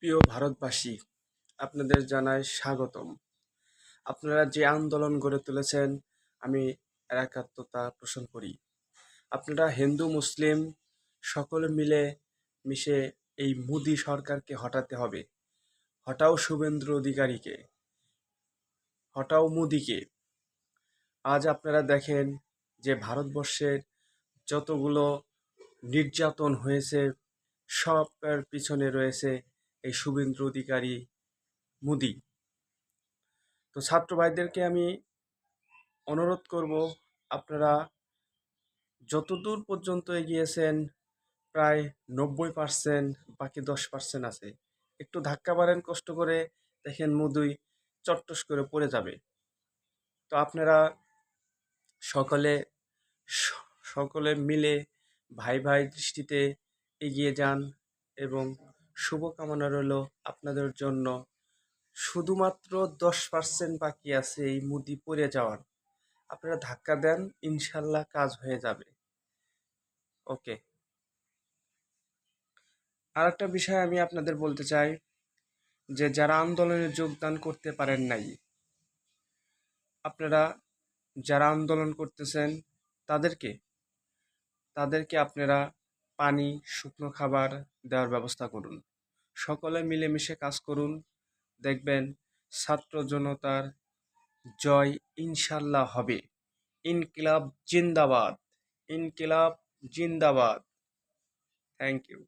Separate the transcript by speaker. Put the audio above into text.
Speaker 1: প্রিয় ভারতবাসী, আপনাদের জানাই স্বাগতম। আপনারা যে আন্দোলন গড়ে তুলেছেন, আমি এর একাত্মতা পোষণ করি। আপনারা হিন্দু মুসলিম সকলে মিলে মিশে এই মোদি সরকারকে হটাতে হবে। হটাও শুভেন্দু অধিকারীকে, হটাও মোদিকে। আজ আপনারা দেখেন যে ভারতবর্ষের যতগুলো নির্যাতন হয়েছে, সবের পিছনে রয়েছে এই শুভেন্দু অধিকারী মোদি। তো ছাত্র ভাইদেরকে আমি অনুরোধ করব, আপনারা যতদূর পর্যন্ত এগিয়েছেন প্রায় 90%, বাকি 10% আছে। একটু ধাক্কা মারেন কষ্ট করে, দেখেন মুদুই চট্টস করে পড়ে যাবে। তো আপনারা সকলে সকলে মিলে ভাই ভাই দৃষ্টিতে এগিয়ে যান এবং শুভকামনা রইল আপনাদের জন্য। শুধুমাত্র 10% বাকি আছে এই মুদি পড়ে যাওয়ার। আপনারা ধাক্কা দেন, ইনশাল্লাহ কাজ হয়ে যাবে। ওকে। আর একটা বিষয় আমি আপনাদের বলতে চাই, যে যারা আন্দোলনে যোগদান করতে পারেন নাই, আপনারা যারা আন্দোলন করতেছেন তাদেরকে তাদেরকে আপনারা পানি, শুকনো খাবার দেওয়ার ব্যবস্থা করুন। সকলে মিলেমিশে কাজ করুন, দেখবেন ছাত্র জনতার জয় ইনশাল্লাহ হবে। ইনকিলাব জিন্দাবাদ, ইনকিলাব জিন্দাবাদ। Thank you.